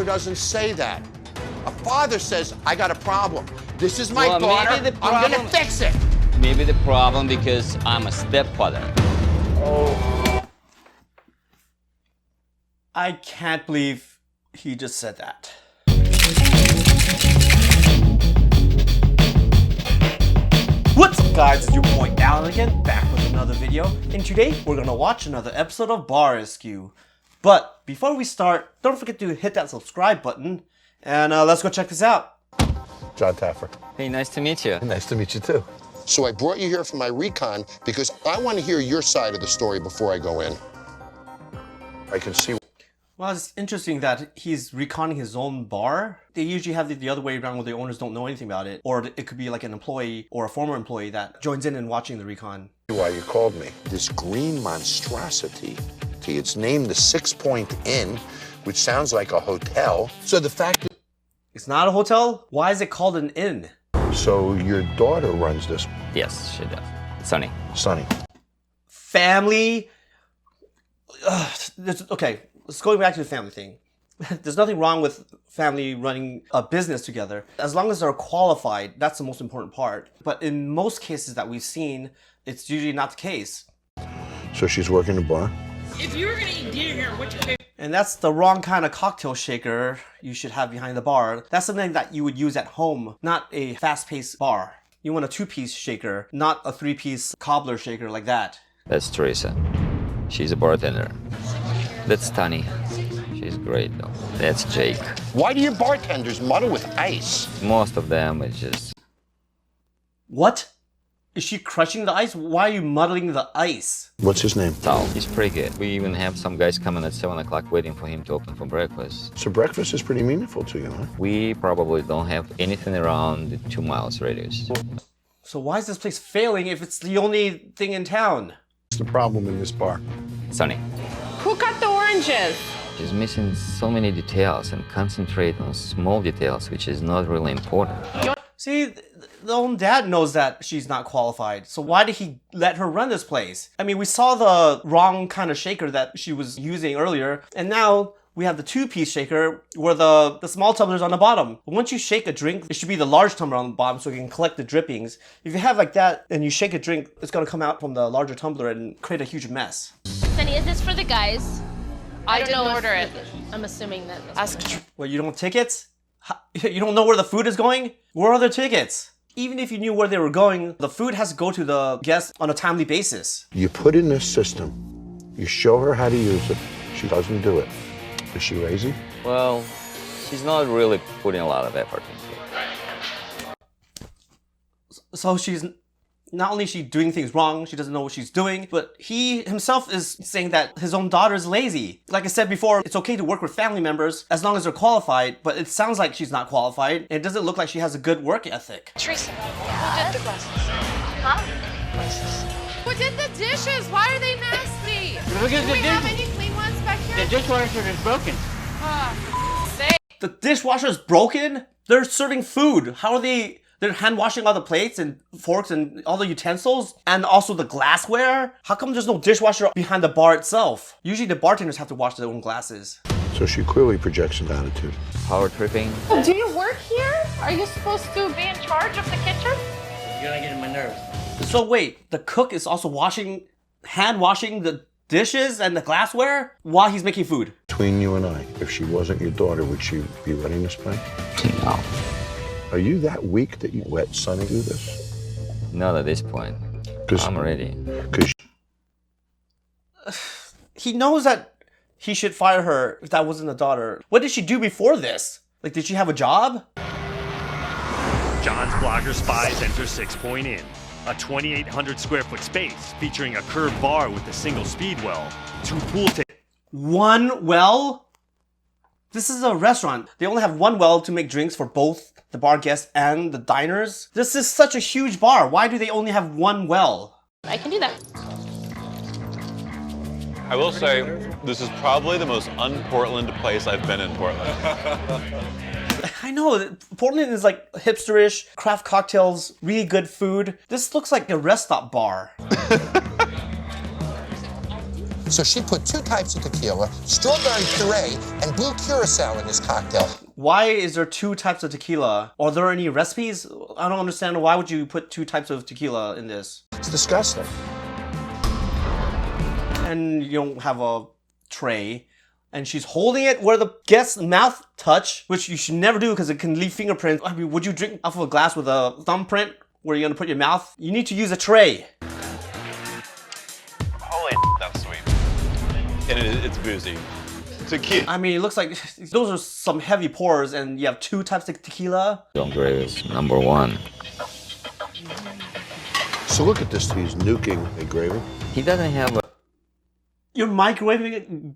doesn't say that. A father says, I got a problem. This is my daughter, I'm gonna fix it. Maybe the problem because I'm a stepfather. Oh. I can't believe he just said that. What's up guys, it's your boy Alan again, back with another video. And today we're gonna watch another episode of Bar Rescue. But before we start, don't forget to hit that subscribe button. And let's go check this out. Jon Taffer. Hey, nice to meet you. Nice to meet you too. So I brought you here for my recon because I want to hear your side of the story before I go in. I can see. Well, it's interesting that he's reconning his own bar. They usually have the other way around where the owners don't know anything about it. Or it could be like an employee or a former employee that joins in and watching the recon. Why you called me. This green monstrosity, it's named the 6 Point Inn, which sounds like a hotel. So the fact that it's not a hotel? Why is it called an inn? So your daughter runs this. Yes, she does. Sunny. Sunny. Family. Okay, let's go back to the family thing. There's nothing wrong with family running a business together. As long as they're qualified, that's the most important part. But in most cases that we've seen, it's usually not the case. So she's working the bar? If you were gonna eat dinner here, what's your favorite? And that's the wrong kind of cocktail shaker you should have behind the bar. That's something that you would use at home, not a fast-paced bar. You want a 2-piece shaker, not a 3-piece cobbler shaker like that. That's Teresa. She's a bartender. That's Tani. She's great though. That's Jake. why do your bartenders muddle with ice? Most of them is just... What? Is she crushing the ice? Why are you muddling the ice? What's his name? Tal. He's pretty good. We even have some guys coming at 7 o'clock waiting for him to open for breakfast. So breakfast is pretty meaningful to you, huh? We probably don't have anything around the 2 miles radius. So why is this place failing if it's the only thing in town? What's the problem in this bar? Sunny. Who cut the oranges? She's missing so many details and concentrate on small details, which is not really important. See, the own dad knows that she's not qualified. So why did he let her run this place? I mean, we saw the wrong kind of shaker that she was using earlier. And now we have the 2-piece shaker where the small tumbler's on the bottom. But once you shake a drink, it should be the large tumbler on the bottom so you can collect the drippings. If you have like that and you shake a drink, it's gonna come out from the larger tumbler and create a huge mess. Sunny, is this for the guys? I didn't order it. I'm assuming that. Ask. Well, you don't have tickets? You don't know where the food is going? Where are their tickets? Even if you knew where they were going, the food has to go to the guests on a timely basis. You put in this system, you show her how to use it, she doesn't do it. Is she lazy? Well, she's not really putting a lot of effort into it. So she's not only is she doing things wrong, she doesn't know what she's doing, but he himself is saying that his own daughter is lazy. Like I said before, it's okay to work with family members as long as they're qualified, but it sounds like she's not qualified, and it doesn't look like she has a good work ethic. Teresa, who did the glasses? Huh? Who did the dishes? Why are they nasty? Look at Do the we have dish. any clean ones back here? The dishwasher is broken. The dishwasher is broken? They're serving food. How are they... They're hand washing all the plates and forks and all the utensils and also the glassware? How come there's no dishwasher behind the bar itself? Usually the bartenders have to wash their own glasses. So she clearly projects an attitude. Power tripping. Do you work here? Are you supposed to be in charge of the kitchen? You're gonna get on my nerves. So wait, the cook is also hand washing the dishes and the glassware while he's making food? Between you and I, if she wasn't your daughter, would she be running this place? No. Are you that weak that you let Sonny do this? Not at this point. I'm ready. Because he knows that he should fire her if that wasn't a daughter. What did she do before this? Like, did she have a job? Jon's Blocker Spies enter 6 Point Inn, a 2,800 square foot space featuring a curved bar with a single speed well, 2 pool tables. One well? This is a restaurant. They only have one well to make drinks for both the bar guests and the diners. This is such a huge bar. Why do they only have one well? I can do that. I will say, this is probably the most un-Portland place I've been in Portland. I know, Portland is like hipsterish, craft cocktails, really good food. This looks like a rest stop bar. So she put 2 types of tequila, strawberry puree, and blue curacao in this cocktail. Why is there 2 types of tequila? Are there any recipes? I don't understand. Why would you put 2 types of tequila in this? It's disgusting. And you don't have a tray. And she's holding it where the guest's mouth touch, which you should never do because it can leave fingerprints. I mean, would you drink off of a glass with a thumbprint where you're gonna put your mouth? You need to use a tray. Holy that's sweet. And it's boozy. Tequila. I mean, it looks like those are some heavy pours, and you have 2 types of tequila. John Gray is number 1. So look at this. He's nuking a gravy. He doesn't have a... You're microwaving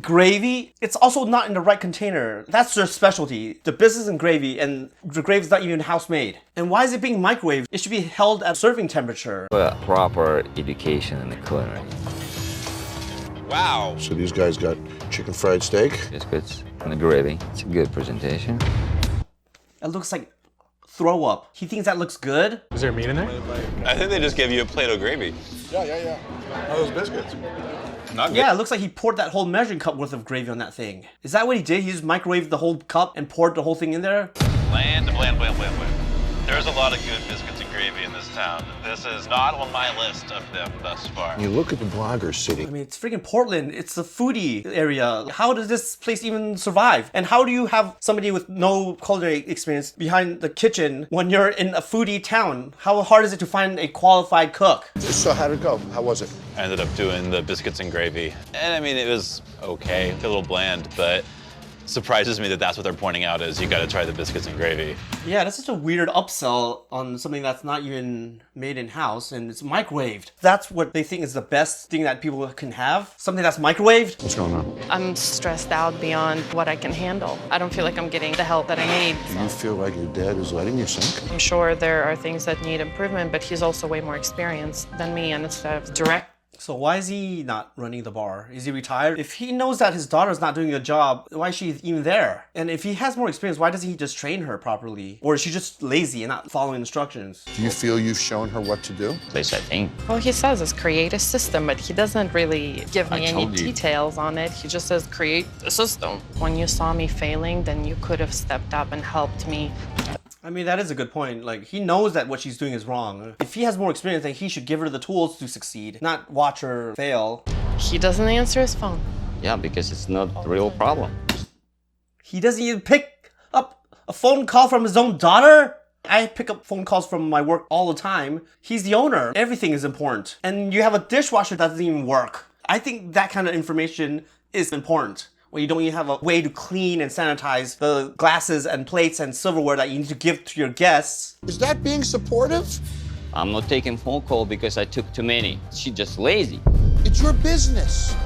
gravy? It's also not in the right container. That's their specialty. The business in gravy, and the gravy's not even house made. And why is it being microwaved? It should be held at serving temperature. proper education in the culinary. Wow. So these guys got chicken fried steak. Biscuits and the gravy. It's a good presentation. It looks like throw up. He thinks that looks good? Is there meat in there? I think they just gave you a plate of gravy. Yeah. How are those biscuits? Not good. Yeah, it looks like he poured that whole measuring cup worth of gravy on that thing. Is that what he did? He just microwaved the whole cup and poured the whole thing in there? Bland. There's a lot of good biscuits and gravy in this town. This is not on my list of them thus far. You look at the bloggers I sitting. mean, it's freaking Portland. It's a foodie area. How does this place even survive? And how do you have somebody with no culinary experience behind the kitchen when you're in a foodie town? How hard is it to find a qualified cook? So how'd it go? How was it? I ended up doing the biscuits and gravy. And I mean, it was okay, a little bland, but surprises me that that's what they're pointing out is you gotta try the biscuits and gravy. Yeah, that's such a weird upsell on something that's not even made in-house and it's microwaved. That's what they think is the best thing that people can have? Something that's microwaved? What's going on? I'm stressed out beyond what I can handle. I don't feel like I'm getting the help that I need. Do you feel like your dad is letting you sink? I'm sure there are things that need improvement, but he's also way more experienced than me, and it's direct. So why is he not running the bar? Is he retired? If he knows that his daughter's not doing a job, why is she even there? And if he has more experience, why doesn't he just train her properly? Or is she just lazy and not following instructions? Do you feel you've shown her what to do? At least I think. Well, he says it's create a system, but he doesn't really give me any told you. details on it. He just says create a system. When you saw me failing, then you could have stepped up and helped me. I mean, that is a good point. Like, he knows that what she's doing is wrong. If he has more experience, then he should give her the tools to succeed, not watch her fail. He doesn't answer his phone. Yeah, because it's not a real problem. He doesn't even pick up a phone call from his own daughter? I pick up phone calls from my work all the time. He's the owner. Everything is important. And you have a dishwasher that doesn't even work. I think that kind of information is important. When you don't even have a way to clean and sanitize the glasses and plates and silverware that you need to give to your guests. Is that being supportive? I'm not taking phone call because I took too many. She's just lazy. It's your business.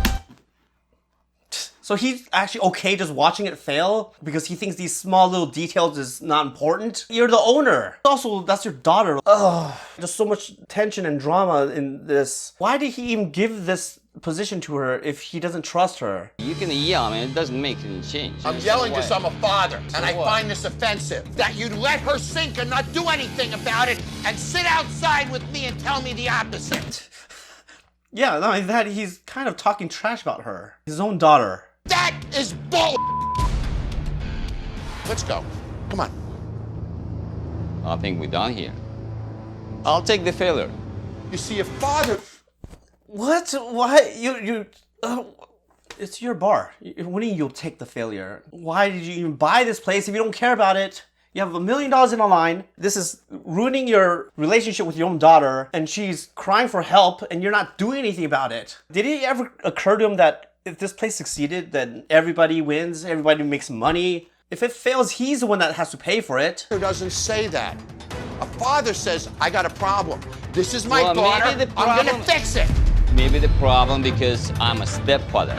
So he's actually okay just watching it fail because he thinks these small little details is not important. You're the owner. Also, that's your daughter. Ugh, there's so much tension and drama in this. Why did he even give this position to her if he doesn't trust her? You can yell, man. It doesn't make any change. I'm yelling because I'm a father, and I find this offensive. That you'd let her sink and not do anything about it, and sit outside with me and tell me the opposite. Yeah, not only that, he's kind of talking trash about her. His own daughter. That is bull. Let's go. Come on. I think we're done here. I'll take the failure. You see, a father. What? Why? It's your bar. What do you mean you'll take the failure? Why did you even buy this place if you don't care about it? You have $1 million in a line. This is ruining your relationship with your own daughter, and she's crying for help, and you're not doing anything about it. Did it ever occur to him that if this place succeeded, then everybody wins, everybody makes money? If it fails, he's the one that has to pay for it. Who doesn't say that? A father says, I got a problem. This is my Well, daughter. maybe the I'm gonna problem- fix it. Maybe the problem because I'm a stepfather.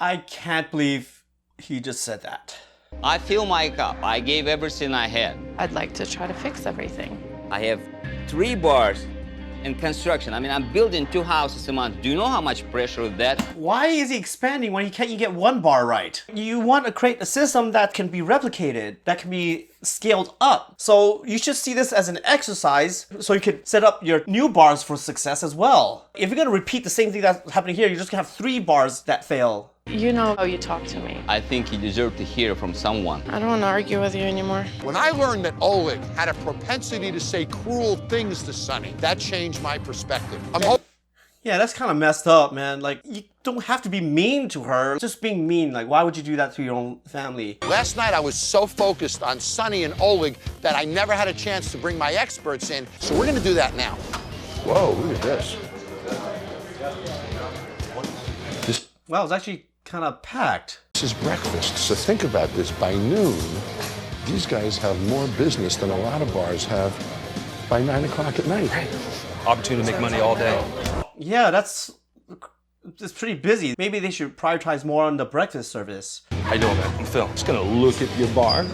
I can't believe he just said that. I fill my cup. I gave everything I had. I'd like to try to fix everything. I have 3 bars in construction. I mean, I'm building 2 houses a month. Do you know how much pressure is that? Why is he expanding when he can't even get one bar right? You want to create a system that can be replicated, that can be scaled up. So you should see this as an exercise so you could set up your new bars for success as well. If you're going to repeat the same thing that's happening here, you're just going to have 3 bars that fail. You know how you talk to me. I think you deserve to hear from someone. I don't want to argue with you anymore. When I learned that Oleg had a propensity to say cruel things to Sonny, that changed my perspective. Yeah, that's kind of messed up, man. Like, you don't have to be mean to her. Just being mean, like, why would you do that to your own family? Last night I was so focused on Sonny and Oleg that I never had a chance to bring my experts in, so we're gonna do that now. Whoa, look at this. Wow, it's actually kind of packed. This is breakfast, so think about this. By noon, these guys have more business than a lot of bars have by 9 o'clock at night. Opportunity to make money all day. Yeah, it's pretty busy. Maybe they should prioritize more on the breakfast service. How you doing, man? I'm Phil. Just gonna look at your bar.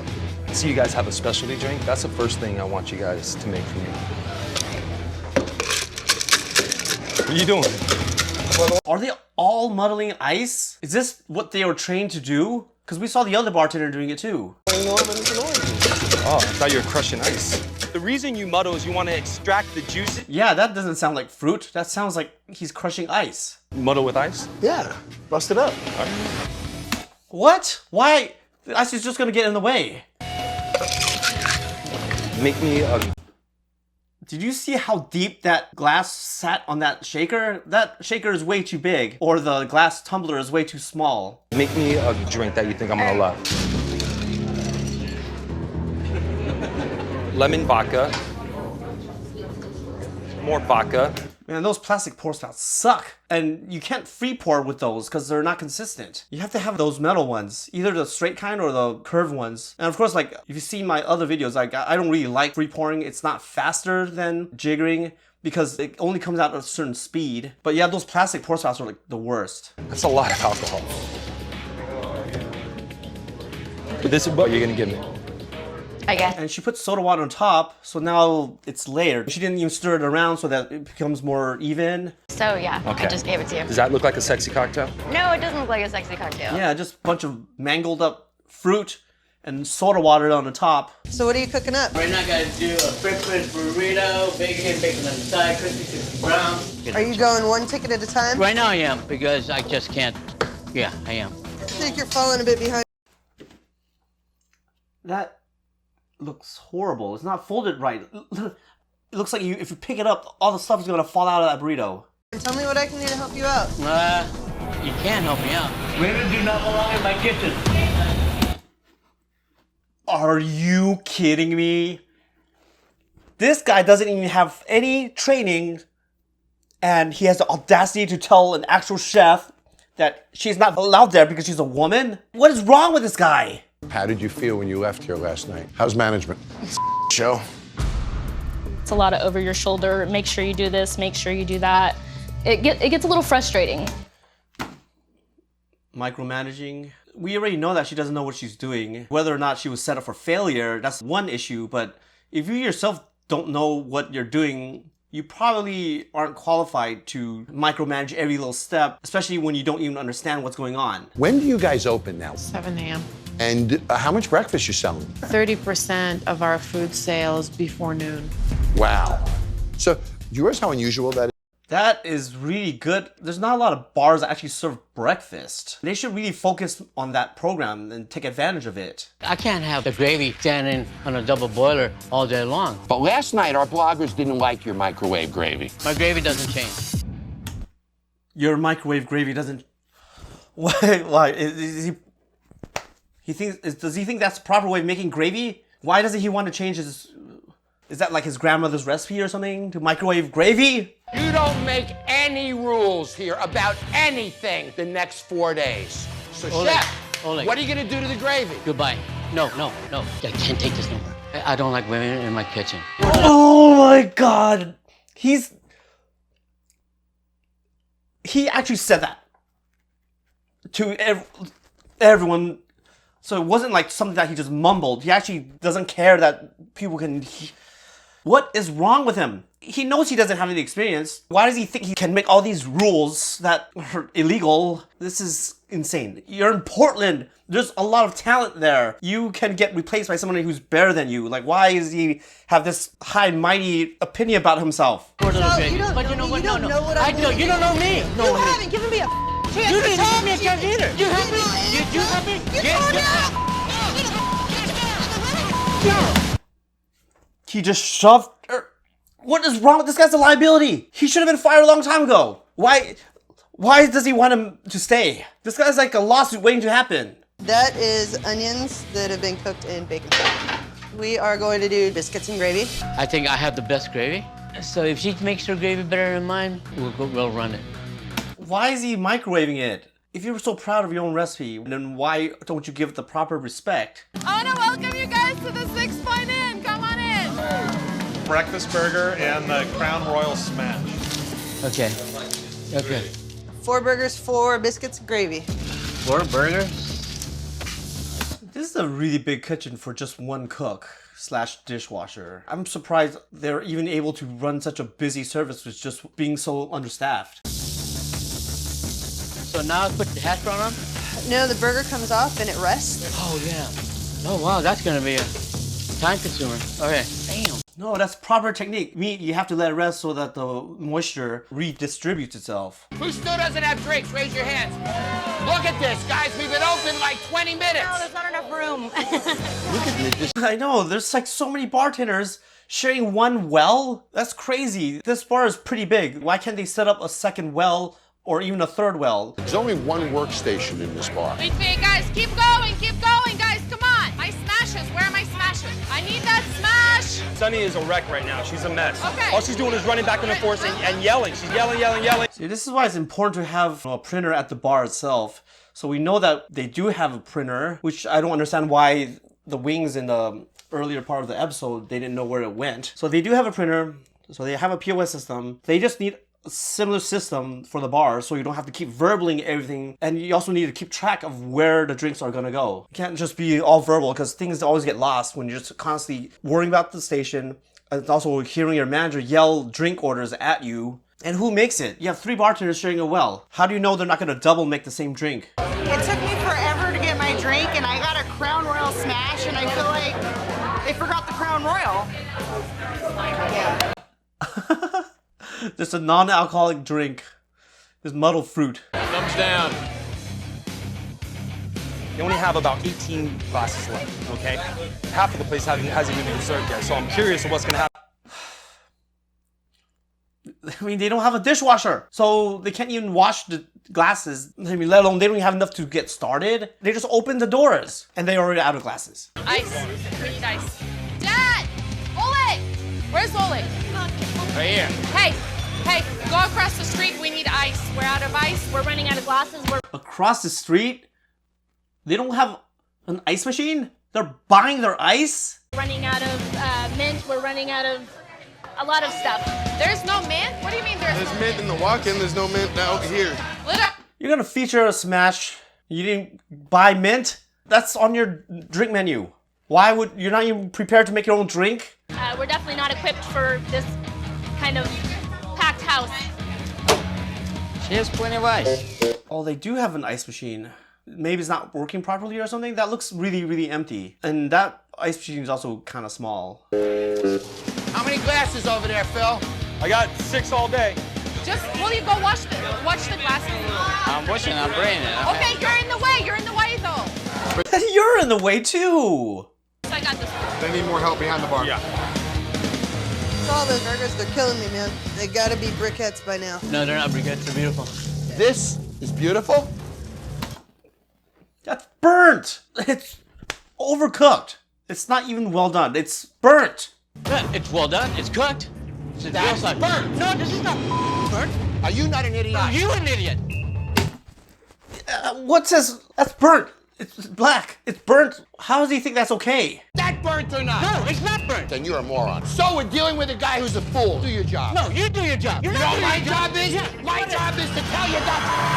See you guys have a specialty drink. That's the first thing I want you guys to make for me. What are you doing? Are they all muddling ice? Is this what they were trained to do? Because we saw the other bartender doing it too. Oh, I thought you were crushing ice. The reason you muddle is you want to extract the juice. Yeah, that doesn't sound like fruit. That sounds like he's crushing ice. Muddle with ice? Yeah, bust it up. What? Why? The ice is just gonna get in the way. Make me a... Did you see how deep that glass sat on that shaker? That shaker is way too big, or the glass tumbler is way too small. Make me a drink that you think I'm gonna love. Lemon vodka. More vodka. Man, those plastic pour spouts suck. And you can't free pour with those because they're not consistent. You have to have those metal ones, either the straight kind or the curved ones. And of course, like, if you see my other videos, like, I don't really like free pouring. It's not faster than jiggering because it only comes out at a certain speed. But yeah, those plastic pour spouts are like the worst. That's a lot of alcohol. But this is what you're gonna give me. I guess. And she put soda water on top, so now it's layered. She didn't even stir it around so that it becomes more even. So yeah, Okay. I just gave it to you. Does that look like a sexy cocktail? No, it doesn't look like a sexy cocktail. Yeah, just a bunch of mangled up fruit and soda water on the top. So what are you cooking up? Right now, I gotta do a breakfast burrito, bacon on the side, crispy brown. Are you going one ticket at a time? Right now I am, because I just can't. Yeah, I am. I think you're falling a bit behind. That looks horrible. It's not folded right. It looks like if you pick it up, all the stuff is gonna fall out of that burrito. Tell me what I can do to help you out. You can't help me out. Women do not belong in my kitchen. Are you kidding me? This guy doesn't even have any training, and he has the audacity to tell an actual chef that she's not allowed there because she's a woman? What is wrong with this guy? How did you feel when you left here last night? How's management? Show. It's a lot of over your shoulder. Make sure you do this, make sure you do that. It gets a little frustrating. Micromanaging. We already know that she doesn't know what she's doing. Whether or not she was set up for failure, that's one issue, but if you yourself don't know what you're doing, you probably aren't qualified to micromanage every little step, especially when you don't even understand what's going on. When do you guys open now? 7 a.m. And how much breakfast you selling? 30% of our food sales before noon. Wow. So, do you realize how unusual that is? That is really good. There's not a lot of bars that actually serve breakfast. They should really focus on that program and take advantage of it. I can't have the gravy standing on a double boiler all day long. But last night, our bloggers didn't like your microwave gravy. My gravy doesn't change. Your microwave gravy doesn't... Why? Is he thinks? Does he think that's the proper way of making gravy? Why doesn't he want to change his... Is that like his grandmother's recipe or something? To microwave gravy? You don't make any rules here about anything the next 4 days. So, Chef, Oleg. what are you gonna do to the gravy? Goodbye. No. I can't take this no more. I don't like women in my kitchen. Oh my god! He actually said that to everyone. So it wasn't like something that he just mumbled. He actually doesn't care that people can What is wrong with him? He knows he doesn't have any experience. Why does he think he can make all these rules that are illegal? This is insane. You're in Portland. There's a lot of talent there. You can get replaced by somebody who's better than you. Like, why does he have this high and mighty opinion about himself? Poor little So, baby. you don't But know you know me. what? You No, don't no. know what I I'm do. doing. You don't know me. You haven't given me a chance. You didn't to tell me a talk chance to you. either. You help me. You help me. He just shoved her. What is wrong with this guy's a liability? He should have been fired a long time ago. Why does he want him to stay? This guy's like a lawsuit waiting to happen. That is onions that have been cooked in bacon fat. We are going to do biscuits and gravy. I think I have the best gravy. So if she makes her gravy better than mine, we'll run it. Why is he microwaving it? If you're so proud of your own recipe, then why don't you give it the proper respect? I want to welcome you guys to the 6 Point Inn. Come on in. Breakfast burger and the Crown Royal Smash. Okay. Okay. 4 burgers, 4 biscuits and gravy. 4 burgers. This is a really big kitchen for just one cook / dishwasher. I'm surprised they're even able to run such a busy service with just being so understaffed. So now I put the hash brown on? No, the burger comes off and it rests. Oh, yeah. Oh, wow, that's going to be a time consumer. Okay. Damn. No, that's proper technique. Meat, you have to let it rest so that the moisture redistributes itself. Who still doesn't have drinks? Raise your hands. Look at this, guys. We've been open like 20 minutes. No, there's not enough room. Look at this. I know, there's like so many bartenders sharing one well. That's crazy. This bar is pretty big. Why can't they set up a second well or even a third well? There's only one workstation in this bar. Wait, guys, keep going, guys, come on. My smashes, where are my smashes? I need that smash. Sunny is a wreck right now. She's a mess. Okay. All she's doing is running back and forth and yelling. She's yelling. See, this is why it's important to have a printer at the bar itself. So we know that they do have a printer, which I don't understand why the wings in the earlier part of the episode, they didn't know where it went. So they do have a printer, so they have a POS system. They just need a similar system for the bar, so you don't have to keep verbaling everything, and you also need to keep track of where the drinks are gonna go. You can't just be all verbal, because things always get lost when you're just constantly worrying about the station, and also hearing your manager yell drink orders at you. And who makes it? You have 3 bartenders sharing a well. How do you know they're not gonna double make the same drink? It took me forever to get my drink, and I got a Crown Royal Smash, and I feel like they forgot the Crown Royal. Yeah. Just a non-alcoholic drink. Just muddled fruit. Thumbs down. They only have about 18 glasses left, okay? Half of the place hasn't even been served yet, so I'm curious of what's gonna happen. I mean, they don't have a dishwasher, so they can't even wash the glasses. I mean, let alone they don't even have enough to get started. They just open the doors, and they're already out of glasses. Ice. We need ice. Dad! Oleg! Where's Oleg? Right here. Hey, go across the street. We need ice. We're out of ice. We're running out of glasses. Across the street, they don't have an ice machine? They're buying their ice? Running out of mint. We're running out of a lot of stuff. There's no mint? What do you mean there's no There's mint in the walk-in, there's no mint out here. You're gonna feature a smash. You didn't buy mint? That's on your drink menu. Why would you're not even prepared to make your own drink? We're definitely not equipped for this kind of packed house. She has plenty of ice. Oh, they do have an ice machine. Maybe it's not working properly or something. That looks really, really empty. And that ice machine is also kind of small. How many glasses over there, Phil? I got 6 all day. Will you go watch the glasses? I'm washing, I'm bringing it. Okay, you're in the way though. You're in the way too. I got this. They need more help behind the bar. Yeah. All those burgers, they're killing me, man. They gotta be briquettes by now. No, they're not briquettes. They're beautiful. This is beautiful. That's burnt. It's overcooked. It's not even well done. It's burnt. It's well done. It's cooked. That's burnt. No, this is not burnt. Are you not an idiot? No, you an idiot. What says that's burnt? It's black. It's burnt. How does he think that's okay? That burnt or not? No, it's not burnt. Then you're a moron. So we're dealing with a guy who's a fool. Do your job. No, you do your job. You're You not know what doing my your job is? Yeah. My job is to tell you that.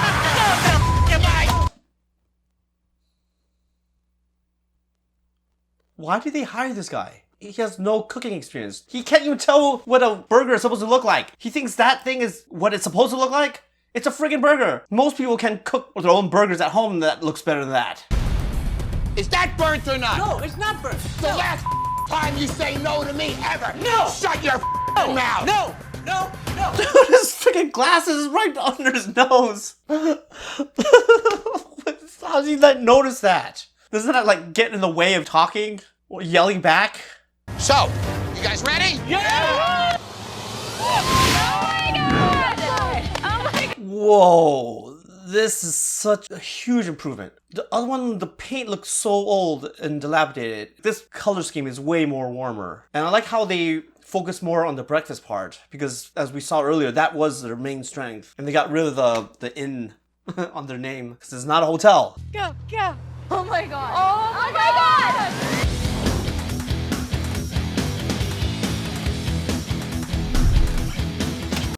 Why did they hire this guy? he has no cooking experience. He can't even tell what a burger is supposed to look like. He thinks that thing is what it's supposed to look like? It's a friggin' burger. Most people can cook their own burgers at home that looks better than that. Is that burnt or not? No, it's not burnt. The last time you say no to me ever. No. Shut your mouth. No. No. No. Dude, his freaking glasses is right under his nose. How does he not notice that? Doesn't that like get in the way of talking or yelling back? So, you guys ready? Yeah! Whoa, this is such a huge improvement. The other one, the paint looks so old and dilapidated. This color scheme is way more warmer. And I like how they focus more on the breakfast part, because as we saw earlier, that was their main strength. And they got rid of the inn on their name, because it's not a hotel. Go, go. Oh my god. Oh my god.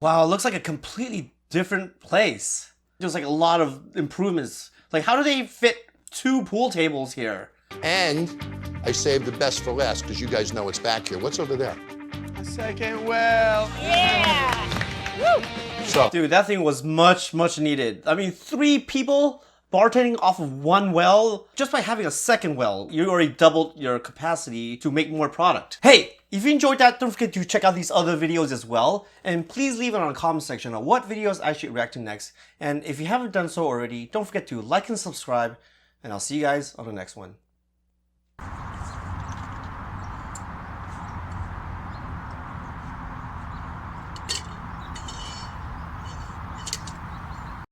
Wow, it looks like a completely different place. There's like a lot of improvements. Like, how do they fit 2 pool tables here? And I saved the best for last because you guys know what's back here. What's over there? A second well. Yeah. Woo! So, dude, that thing was much needed. I mean, 3 people bartending off of 1 well. Just by having a second well, you already doubled your capacity to make more product. Hey, if you enjoyed that, don't forget to check out these other videos as well. And please leave it on the comment section on what videos I should react to next. And if you haven't done so already, don't forget to like and subscribe. And I'll see you guys on the next one.